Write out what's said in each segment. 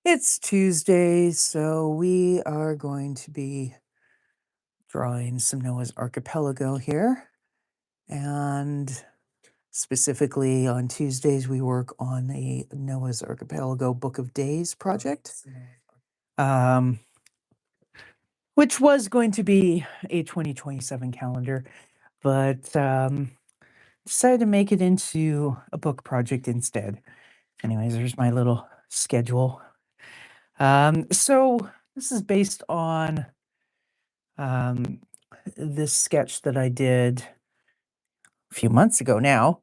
It's Tuesday, so we are going to be drawing some Noah's Archipelago here. And specifically on Tuesdays, we work on a Noah's Archipelago Book of Days project, um, which was going to be a 2027 calendar, but decided to make it into a book project instead. Anyways, there's my little schedule. So this is based on um, this sketch that I did a few months ago now,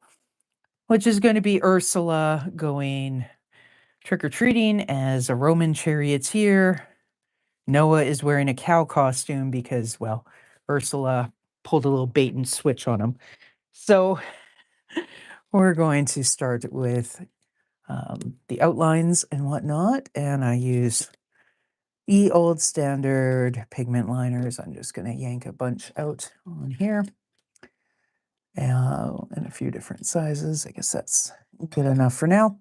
which is going to be Ursula going trick or treating as a Roman charioteer. Noah is wearing a cow costume because, well, Ursula pulled a little bait and switch on him. So we're going to start with the outlines and whatnot, and I use old standard pigment liners. I'm just going to yank a bunch out on here. In a few different sizes. I guess that's good enough for now.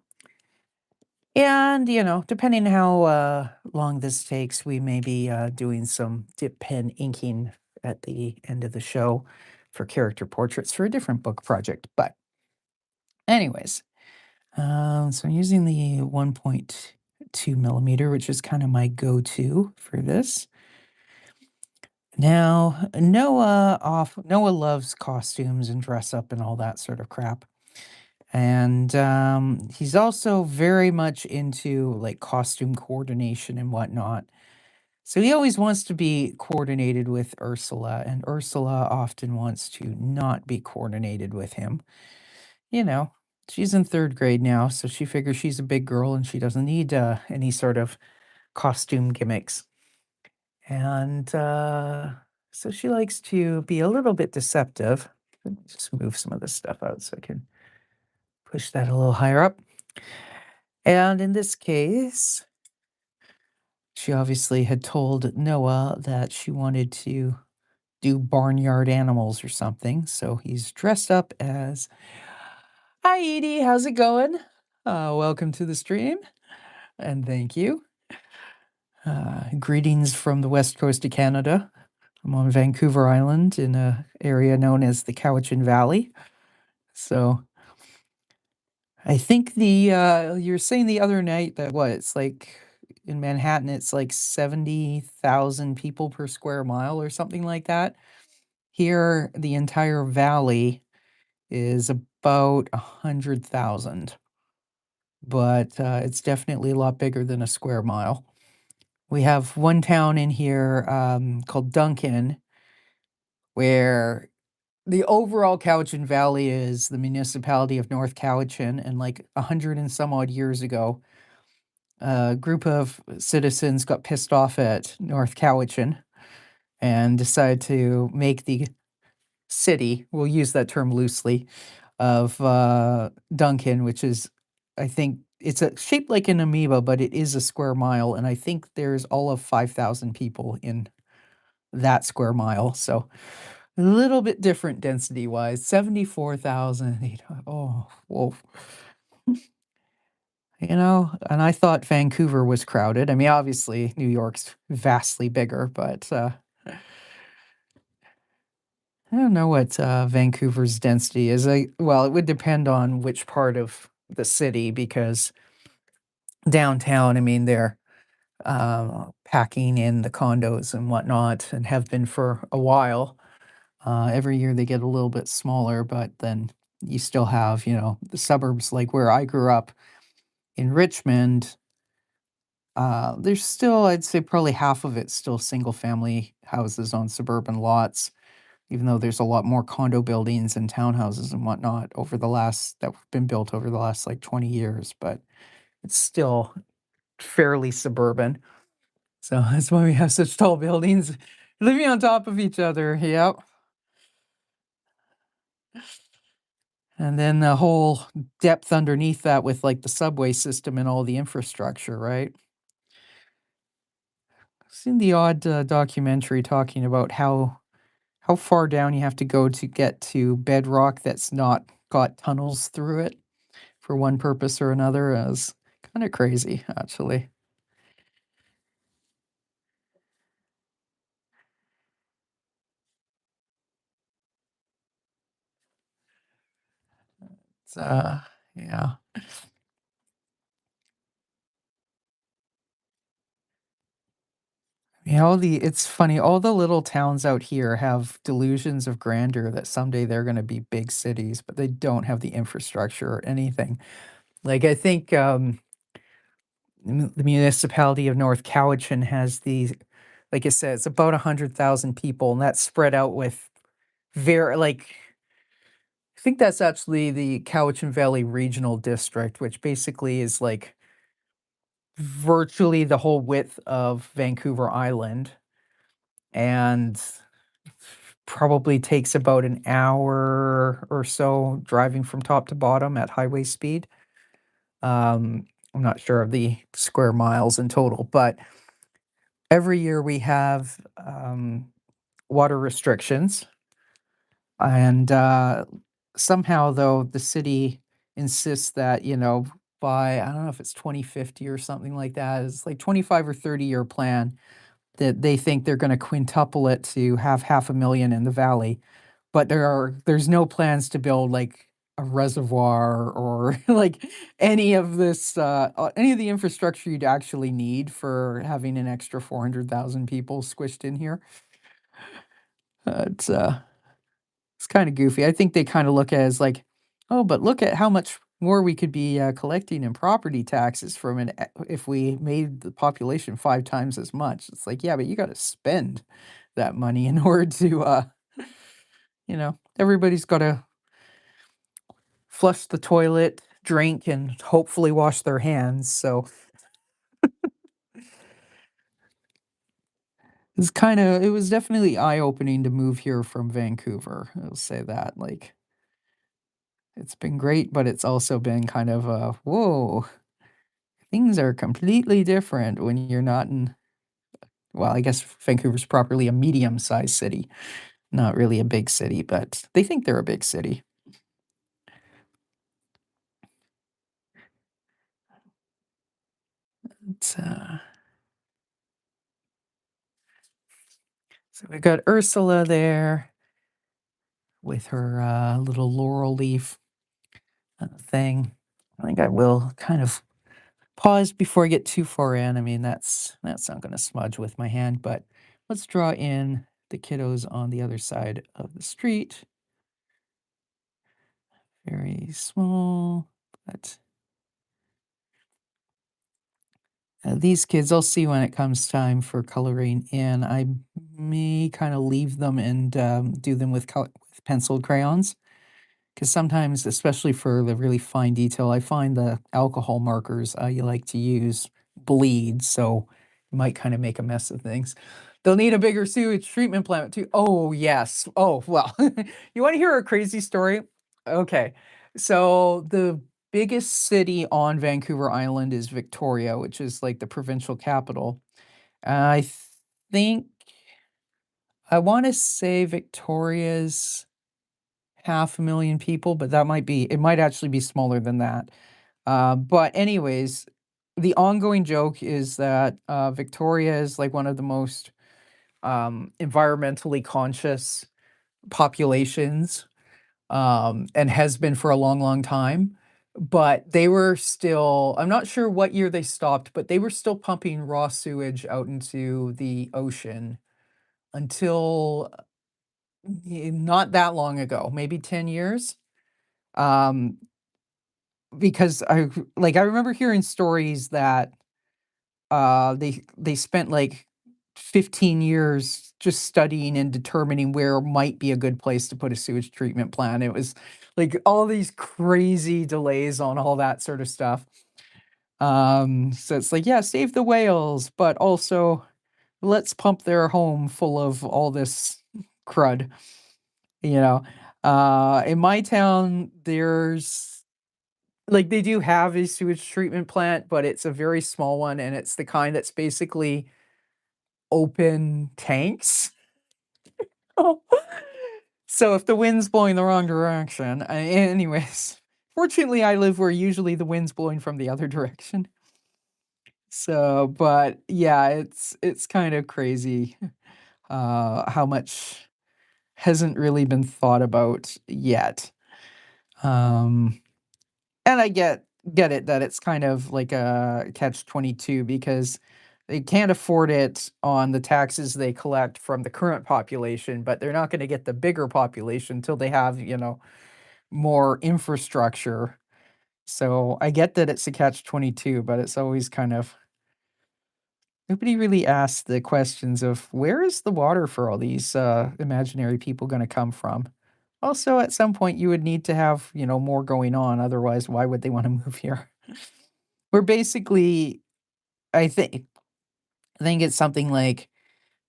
And, depending how long this takes, we may be doing some dip pen inking at the end of the show for character portraits for a different book project. But anyways, so I'm using the 1.2 millimeter, which is kind of my go-to for this. Now, Noah loves costumes and dress up and all that sort of crap. And he's also very much into like costume coordination and whatnot. So he always wants to be coordinated with Ursula, and Ursula often wants to not be coordinated with him. You know, she's in third grade now, so she figures she's a big girl and she doesn't need any sort of costume gimmicks. And so she likes to be a little bit deceptive. Let me just move some of this stuff out so I can push that a little higher up. And in this case, she obviously had told Noah that she wanted to do barnyard animals or something. So he's dressed up as, "Hi, Edie, how's it going? Welcome to the stream, and thank you. Greetings from the west coast of Canada. I'm on Vancouver Island in an area known as the Cowichan Valley. So I think you were saying the other night that it's like in Manhattan, it's like 70,000 people per square mile or something like that. Here, the entire valley is about 100,000, but it's definitely a lot bigger than a square mile. We have one town in here called Duncan, where the overall Cowichan Valley is the municipality of North Cowichan, and like 100 and some odd years ago, a group of citizens got pissed off at North Cowichan and decided to make the city, we'll use that term loosely, of Duncan, which is, I think, it's shaped like an amoeba, but it is a square mile, and I think there's all of 5,000 people in that square mile. So a little bit different density wise. 74,000. Oh, whoa. And I thought Vancouver was crowded. I mean, obviously, New York's vastly bigger, but I don't know what Vancouver's density is. Well, it would depend on which part of the city, because downtown, I mean, they're packing in the condos and whatnot and have been for a while. Every year they get a little bit smaller, but then you still have, the suburbs like where I grew up in Richmond. There's still, I'd say, probably half of it's still single family houses on suburban lots, even though there's a lot more condo buildings and townhouses and whatnot that have been built over the last like 20 years, but it's still fairly suburban. So that's why we have such tall buildings living on top of each other. Yep. And then the whole depth underneath that with like the subway system and all the infrastructure, right? I've seen the odd documentary talking about how far down you have to go to get to bedrock that's not got tunnels through it for one purpose or another, as Kinda crazy, actually. It's, yeah. Yeah, all the it's funny, all the little towns out here have delusions of grandeur that someday they're gonna be big cities, but they don't have the infrastructure or anything. Like, I think, the municipality of North Cowichan has these like I said, it's about 100,000 people, and that's spread out with very like, I think that's actually the Cowichan Valley Regional District, which basically is, like, virtually the whole width of Vancouver Island, and probably takes about an hour or so driving from top to bottom at highway speed. Um, I'm not sure of the square miles in total, but every year we have, water restrictions, and, somehow, though, the city insists that, by I don't know if it's 2050 or something like that, it's like 25 or 30-year plan that they think they're gonna quintuple it to have 500,000 in the valley, but there's no plans to build, like, a reservoir or, like, any of the infrastructure you'd actually need for having an extra 400,000 people squished in here. It's kinda goofy. I think they kinda look at it as like, "Oh, but look at how much more we could be, collecting in property taxes from if we made the population 5 times as much." It's like, "Yeah, but you gotta spend that money in order to, everybody's gotta flush the toilet, drink, and hopefully wash their hands." So, it was definitely eye-opening to move here from Vancouver, I'll say that, like, it's been great, but it's also been kind of a, "Whoa." Things are completely different when you're not in well, I guess Vancouver's properly a medium-sized city, not really a big city, but they think they're a big city. It's, so we got Ursula there with her, little laurel leaf, thing. I think I will kind of pause before I get too far in. I mean, that's not gonna smudge with my hand, but let's draw in the kiddos on the other side of the street. Very small, but these kids, I'll see when it comes time for coloring in. I may kind of leave them and do them with penciled crayons. Because sometimes, especially for the really fine detail, I find the alcohol markers you like to use bleed, so you might kind of make a mess of things. They'll need a bigger sewage treatment plant too. Oh, yes. Oh, well. You want to hear a crazy story? Okay. So the biggest city on Vancouver Island is Victoria, which is like the provincial capital. I think I want to say Victoria's 500,000 people, but it might actually be smaller than that. But anyways, the ongoing joke is that, Victoria is, like, one of the most, environmentally conscious populations, and has been for a long, long time, but they were still I'm not sure what year they stopped, but they were still pumping raw sewage out into the ocean until, not that long ago, maybe 10 years. Um, because I remember hearing stories that, they spent, like, 15 years just studying and determining where might be a good place to put a sewage treatment plant. It was, like, all these crazy delays on all that sort of stuff. So it's like, yeah, save the whales, but also let's pump their home full of all this crud, you know? In my town, they do have a sewage treatment plant, but it's a very small one, and it's the kind that's basically open tanks. So if the wind's blowing the wrong direction anyways, Fortunately, I live where usually the wind's blowing from the other direction. So, but yeah, it's kind of crazy, how much hasn't really been thought about yet. Um, and I get it that it's kind of like a catch-22 because they can't afford it on the taxes they collect from the current population, but they're not gonna get the bigger population until they have, more infrastructure. So I get that it's a catch-22, but it's always kind of nobody really asks the questions of where is the water for all these imaginary people going to come from? Also, at some point, you would need to have, more going on. Otherwise, why would they want to move here? We're basically, I think, I think it's something like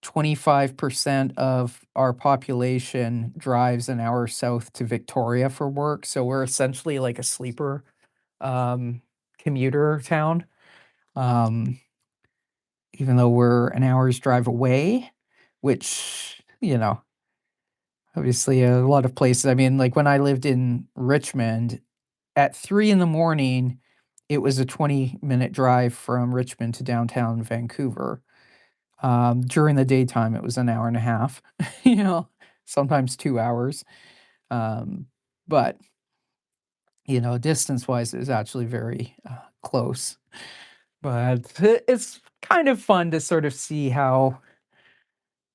25% of our population drives an hour south to Victoria for work. So we're essentially like a sleeper um, commuter town. Um, Even though we're an hour's drive away, which, obviously a lot of places I mean, like, when I lived in Richmond, at 3 in the morning, it was a 20-minute drive from Richmond to downtown Vancouver. During the daytime, it was an hour and a half, you know, sometimes 2 hours, um, but, distance-wise, it was actually very, close, but it's kind of fun to sort of see how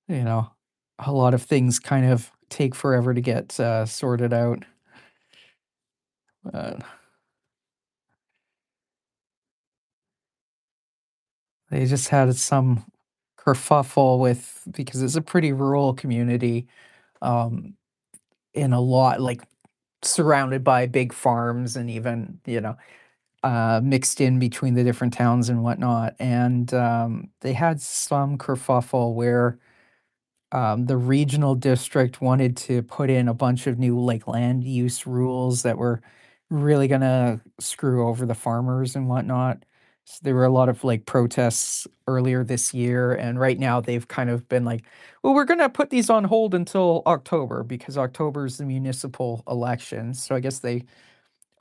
You know, a lot of things kind of take forever to get, sorted out. Uh, they just had some kerfuffle with because it's a pretty rural community, um, in a lot like, surrounded by big farms and even, mixed in between the different towns and whatnot, and, they had some kerfuffle where the regional district wanted to put in a bunch of new like land use rules that were really gonna screw over the farmers and whatnot. So there were a lot of like protests earlier this year, and right now they've kind of been like, "Well, we're gonna put these on hold until October because October is the municipal election." So I guess they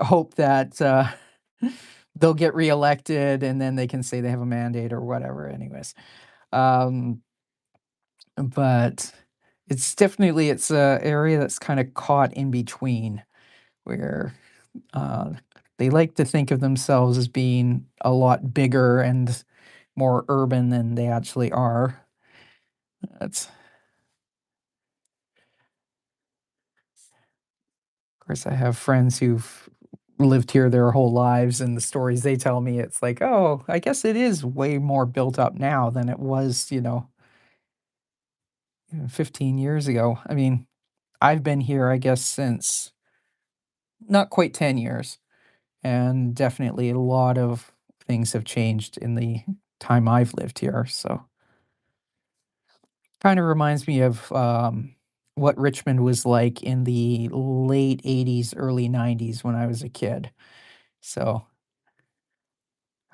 hope that they'll get reelected, and then they can say they have a mandate or whatever. Anyways, um, but it's a area that's kinda caught in between where, uh, they like to think of themselves as being a lot bigger and more urban than they actually are. That's Of course, I have friends who've lived here their whole lives, and the stories they tell me, it's like, "Oh, I guess it is way more built up now than it was, 15 years ago." I mean, I've been here, I guess, since not quite 10 years. And definitely a lot of things have changed in the time I've lived here, so kinda reminds me of, what Richmond was like in the late '80s, early '90s when I was a kid. So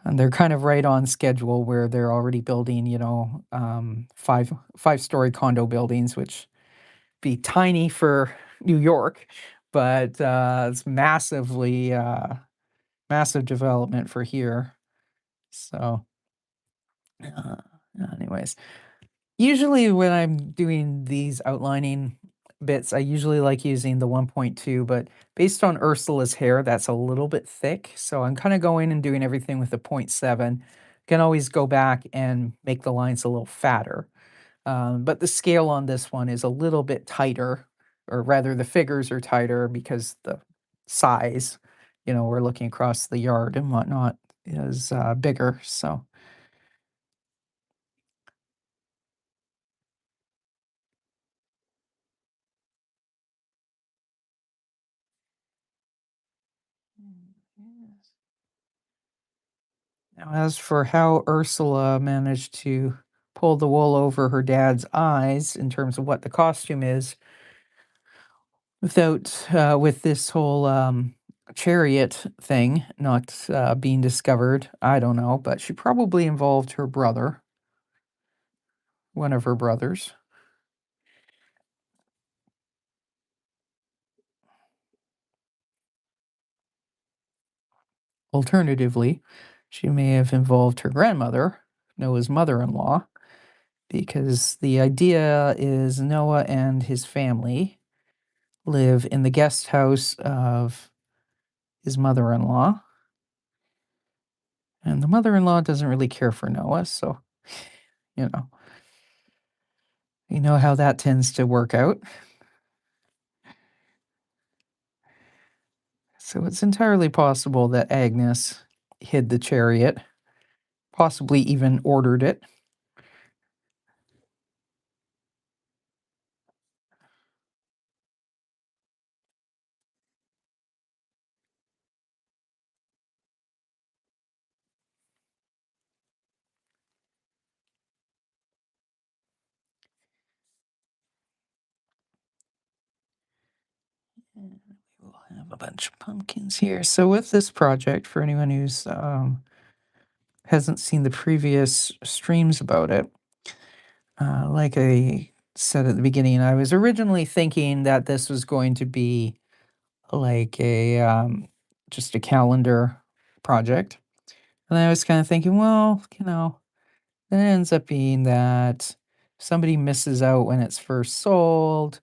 and they're kind of right on schedule where they're already building, five-story condo buildings, which be tiny for New York, but, it's massive development for here. So, uh, anyways, usually when I'm doing these outlining bits, I usually like using the 1.2, but based on Ursula's hair, that's a little bit thick. So I'm kind of going and doing everything with the point 0.7. Can always go back and make the lines a little fatter. But the scale on this one is a little bit tighter, or rather, the figures are tighter because the size, we're looking across the yard and whatnot, is bigger. So yes. Now, as for how Ursula managed to pull the wool over her dad's eyes in terms of what the costume is with this whole chariot thing not being discovered, I don't know, but she probably involved her brother, one of her brothers. Alternatively, she may have involved her grandmother, Noah's mother-in-law, because the idea is Noah and his family live in the guest house of his mother-in-law, and the mother-in-law doesn't really care for Noah, so, you know you know how that tends to work out. So it's entirely possible that Agnes hid the chariot, possibly even ordered it. And we'll have a bunch of pumpkins here. So with this project, for anyone who's hasn't seen the previous streams about it, like I said at the beginning, I was originally thinking that this was going to be like a just a calendar project. And I was kind of thinking, well, it ends up being that somebody misses out when it's first sold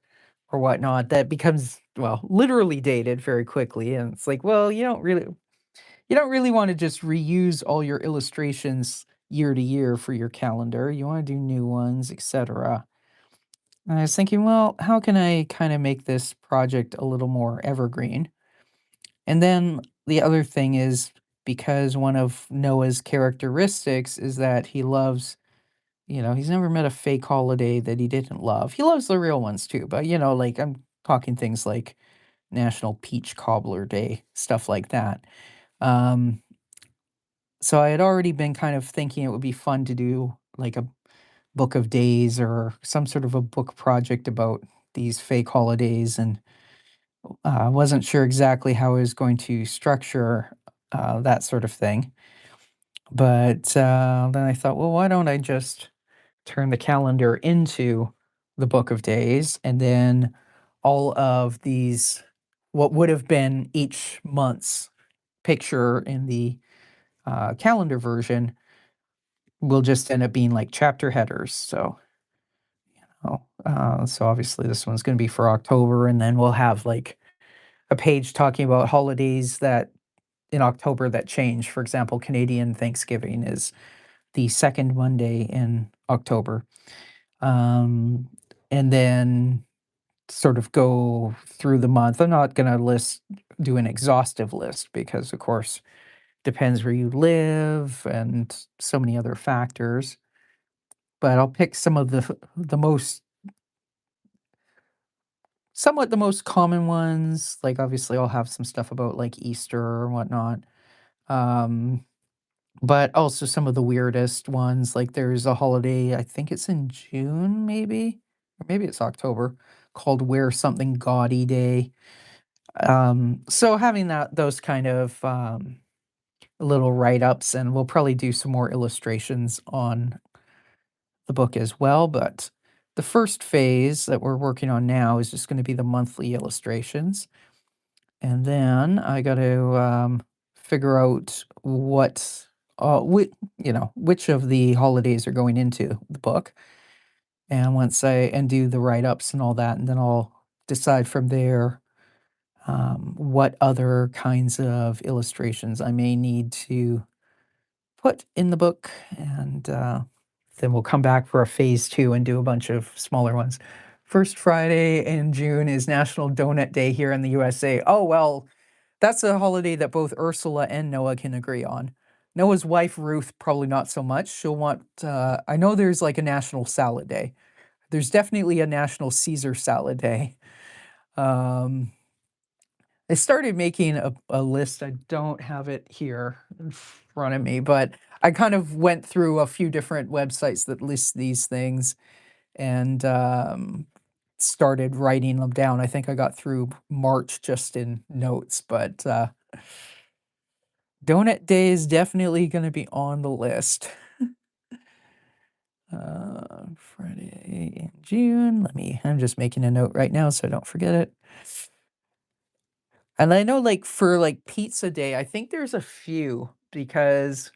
or whatnot. That becomes, well, literally dated very quickly. And it's like, well, you don't really want to just reuse all your illustrations year to year for your calendar. You want to do new ones, etc. And I was thinking, well, how can I kind of make this project a little more evergreen? And then the other thing is because one of Noah's characteristics is that he loves, he's never met a fake holiday that he didn't love. He loves the real ones too, but like I'm talking things like National Peach Cobbler Day, stuff like that. Um, so I had already been kind of thinking it would be fun to do like a book of days or some sort of a book project about these fake holidays, and wasn't sure exactly how I was going to structure that sort of thing. But then I thought, well, why don't I just turn the calendar into the book of days, and then all of these, what would have been each month's picture in the calendar version, will just end up being like chapter headers. So obviously this one's going to be for October, and then we'll have like a page talking about holidays that in October that change. For example, Canadian Thanksgiving is the second Monday in October. Um, and then sort of go through the month. I'm not going to do an exhaustive list because, of course, depends where you live and so many other factors. But I'll pick some of the most somewhat the most common ones. Like obviously, I'll have some stuff about like Easter or whatnot. Um, but also some of the weirdest ones. Like there's a holiday, I think it's in June, maybe, or maybe it's October, called Wear Something Gaudy Day. So having those kind of little write ups, and we'll probably do some more illustrations on the book as well. But the first phase that we're working on now is just going to be the monthly illustrations. And then I got to figure out which of the holidays are going into the book. And do the write ups and all that, and then I'll decide from there what other kinds of illustrations I may need to put in the book. And then we'll come back for a phase two and do a bunch of smaller ones. First Friday in June is National Donut Day here in the USA. Oh, well, that's a holiday that both Ursula and Noah can agree on. Noah's wife, Ruth, probably not so much. She'll want, I know there's like a National Salad Day. There's definitely a National Caesar Salad Day. Um, I started making a list. I don't have it here in front of me, but I kind of went through a few different websites that list these things and started writing them down. I think I got through March just in notes, but Donut Day is definitely going to be on the list. Friday in June. I'm just making a note right now so I don't forget it. And I know, like, for, like, pizza day, I think there's a few because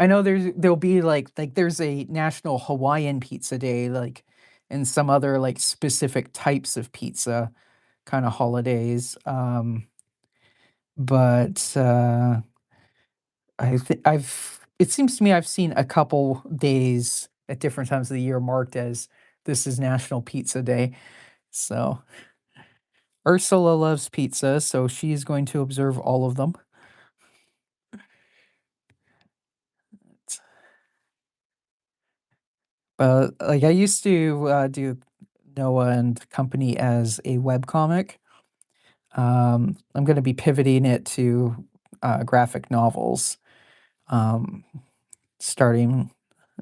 I know there'll be, there's a national Hawaiian pizza day, like, and some other, like, specific types of pizza kinda holidays, but, it seems to me I've seen a couple days at different times of the year marked as, "This is National Pizza Day." So, Ursula loves pizza, so she's going to observe all of them. Like, I used to, do Noah and Company as a webcomic. I'm gonna be pivoting it to, graphic novels, um, starting,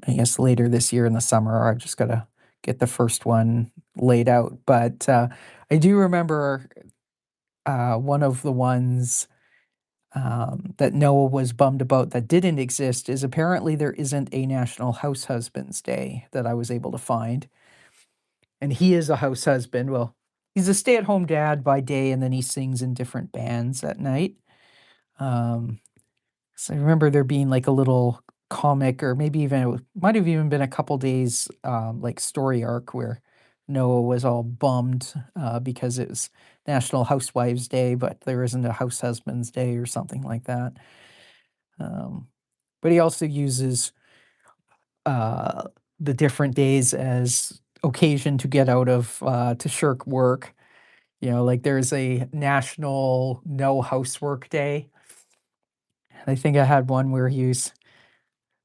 I guess, later this year in the summer. I just gotta get the first one laid out, but, I do remember, one of the ones, that Noah was bummed about that didn't exist is apparently there isn't a National House Husbands Day that I was able to find. And he is a house husband. Well, he's a stay-at-home dad by day, and then he sings in different bands at night. Um, so I remember there being like a little comic, or maybe even might have even been a couple days, like story arc where Noah was all bummed because it was National Housewives Day, but there isn't a House Husbands Day or something like that. Um, but he also uses uh, the different days as occasion to get out of to shirk work. You know, like there's a national no housework day. I think I had one where he was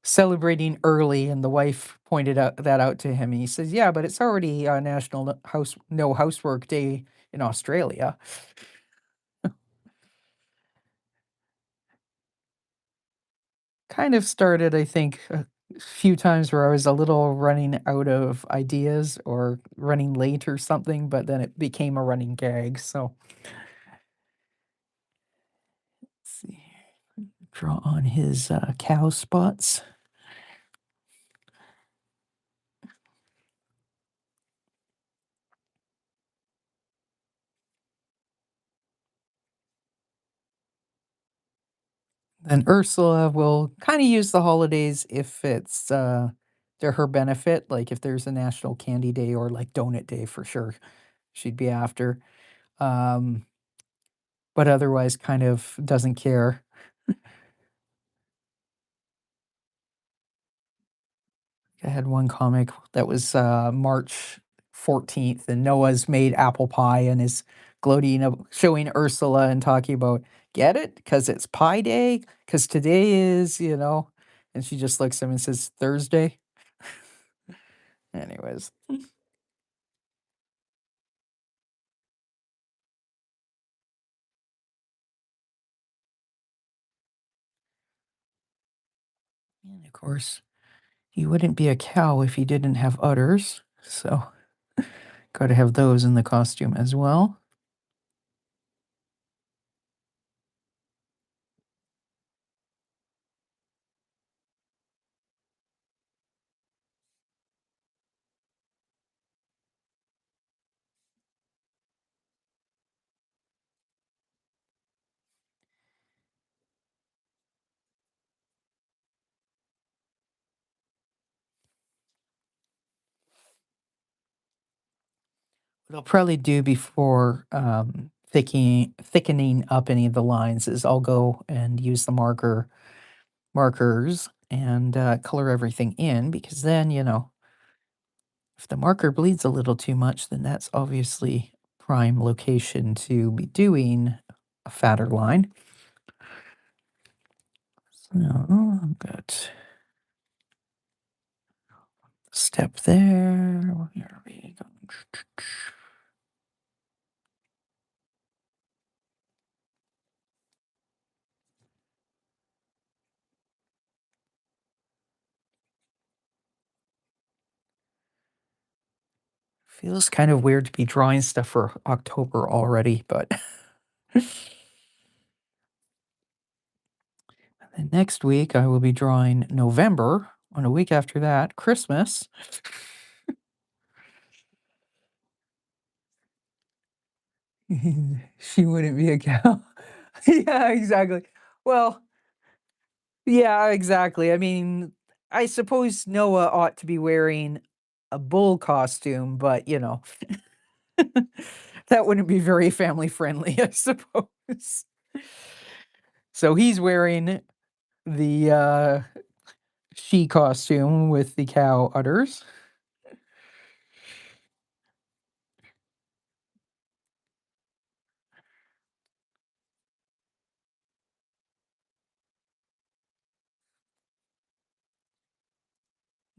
celebrating early, and the wife pointed out to him. And he says, "Yeah, but it's already National No Housework Day in Australia." Kind of started, I think, a few times where I was a little running out of ideas or running late or something, but then it became a running gag. So let's see, draw on his cow spots. Then Ursula will kind of use the holidays if it's to her benefit, like if there's a national candy day or like donut day for sure, she'd be after. Um, but otherwise, kind of doesn't care. I had one comic that was, March 14th, and Noah's made apple pie and is gloating showing Ursula and talking about, "Get it? Because it's pie day. Because today is," and she just looks at him and says, "Thursday?" Anyways, and of course, he wouldn't be a cow if he didn't have udders, so gotta have those in the costume as well. What I'll probably do before, thickening up any of the lines is I'll go and use the markers and, color everything in, because then, if the marker bleeds a little too much, then that's obviously prime location to be doing a fatter line. So, I've got step there. Here we go. Feels kind of weird to be drawing stuff for October already, but and next week I will be drawing November. On a week after that, Christmas. She wouldn't be a cow. Yeah, exactly. Well, yeah, exactly. I mean, I suppose Noah ought to be wearing a bull costume, but, that wouldn't be very family friendly, I suppose. So he's wearing the, she costume with the cow udders.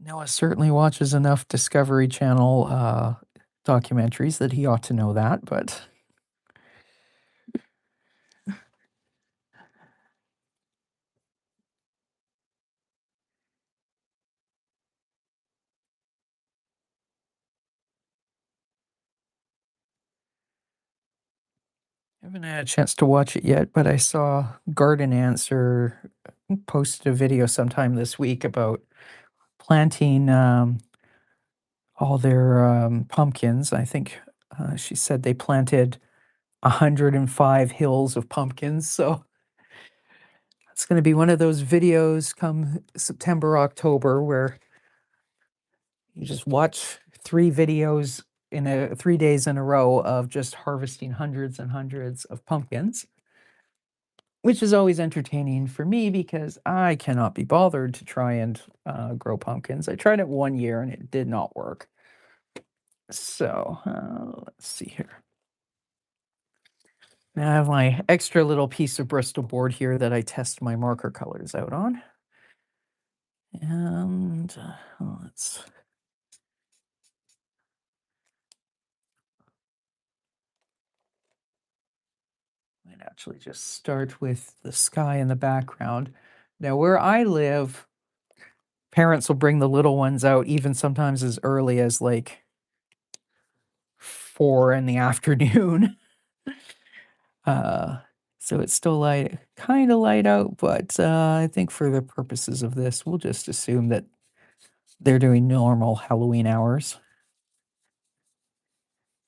Noah certainly watches enough Discovery Channel, documentaries that he ought to know that, but I haven't had a chance to watch it yet, but I saw Garden Answer posted a video sometime this week about planting, all their, pumpkins. I think, she said they planted 105 hills of pumpkins, so it's gonna be one of those videos come September, October, where you just watch 3 videos in a 3 days in a row of just harvesting hundreds and hundreds of pumpkins, which is always entertaining for me because I cannot be bothered to try and, grow pumpkins. I tried it 1 year and it did not work. So, let's see here. Now I have my extra little piece of Bristol board here that I test my marker colors out on. And, let's might actually just start with the sky in the background. Now, where I live, parents will bring the little ones out even sometimes as early as like 4 in the afternoon. Uh, so it's still light, kind of light out, but I think for the purposes of this, we'll just assume that they're doing normal Halloween hours.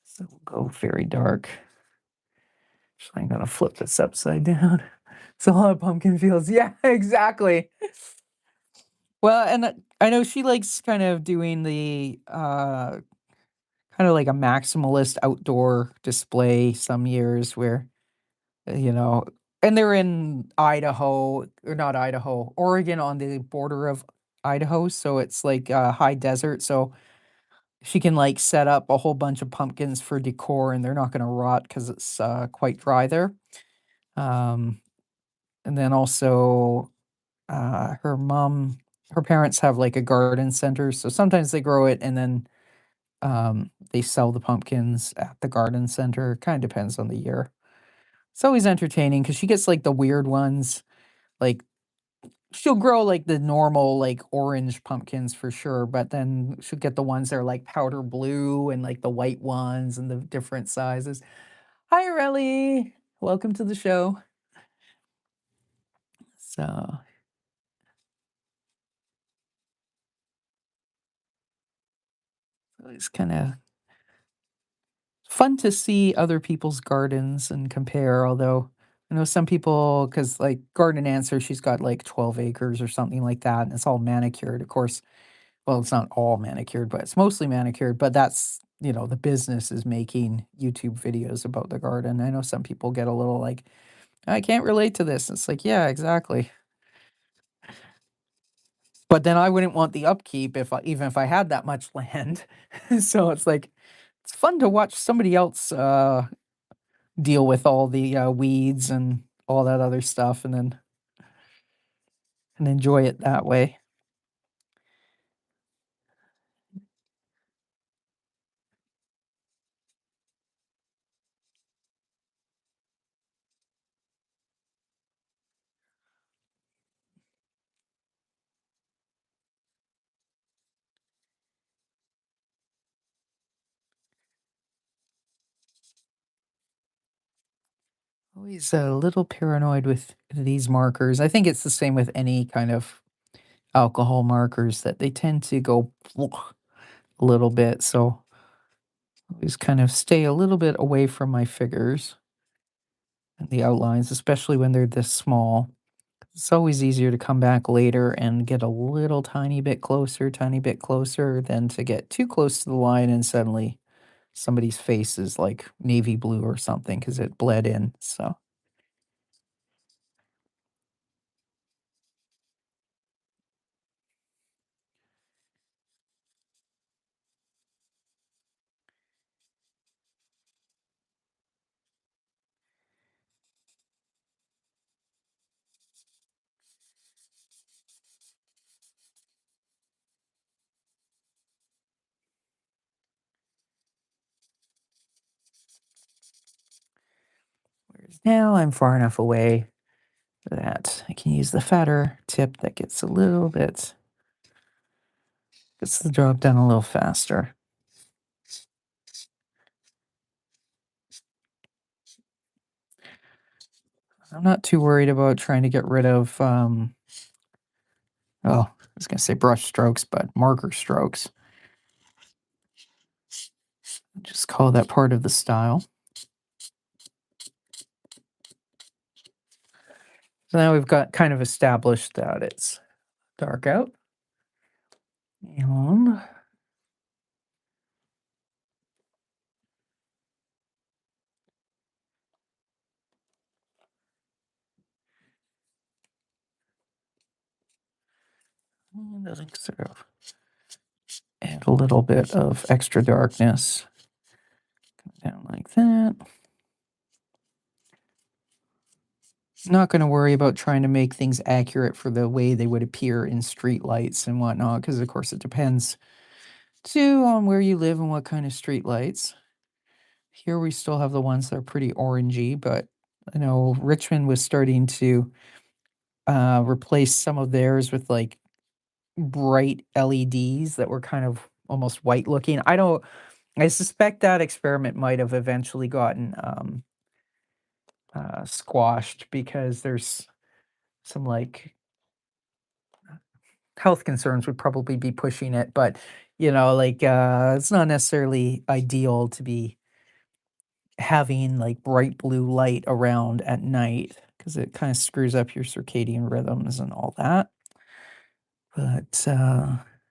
So we'll go very dark. So I'm gonna flip this upside down. It's a lot of pumpkin fields. Yeah, exactly. Well, and I know she likes kind of doing the kind of like a maximalist outdoor display some years where you know, and they're in Idaho or not Idaho, Oregon on the border of Idaho, so it's like high desert. So she can like set up a whole bunch of pumpkins for decor, and they're not going to rot because it's quite dry there. Um, and then also her parents have like a garden center, so sometimes they grow it and then they sell the pumpkins at the garden center. Kind of depends on the year. It's always entertaining because she gets like the weird ones. Like she'll grow like the normal like orange pumpkins for sure, but then she'll get the ones that are like powder blue and like the white ones and the different sizes. Hi, Relly. Welcome to the show. So it's kind of fun to see other people's gardens and compare. Although I know some people, because like Garden Answer, she's got like 12 acres or something like that, and it's all manicured. Of course, well, it's not all manicured, but it's mostly manicured. But that's, the business is making YouTube videos about the garden. I know some people get a little like, I can't relate to this. It's like, yeah, exactly. But then I wouldn't want the upkeep even if I had that much land. So it's like, it's fun to watch somebody else deal with all the weeds and all that other stuff and enjoy it that way. Always a little paranoid with these markers. I think it's the same with any kind of alcohol markers that they tend to go a little bit. So Always kind of stay a little bit away from my figures and the outlines, especially when they're this small. It's always easier to come back later and get a little tiny bit closer than to get too close to the line and suddenly somebody's face is like navy blue or something because it bled in. So whereas now I'm far enough away that I can use the fatter tip that gets the job done a little faster. I'm not too worried about trying to get rid of, oh, I was going to say brush strokes, but marker strokes. Just call that part of the style. So now we've got kind of established that it's dark out. And doesn't sort of add a little bit of extra darkness down like that. Not going to worry about trying to make things accurate for the way they would appear in street lights and whatnot, because of course it depends too on where you live and what kind of street lights. Here we still have the ones that are pretty orangey, but I know Richmond was starting to replace some of theirs with like bright LEDs that were kind of almost white looking. I suspect that experiment might have eventually gotten squashed because there's some like health concerns would probably be pushing it, but like it's not necessarily ideal to be having like bright blue light around at night because it kind of screws up your circadian rhythms and all that. But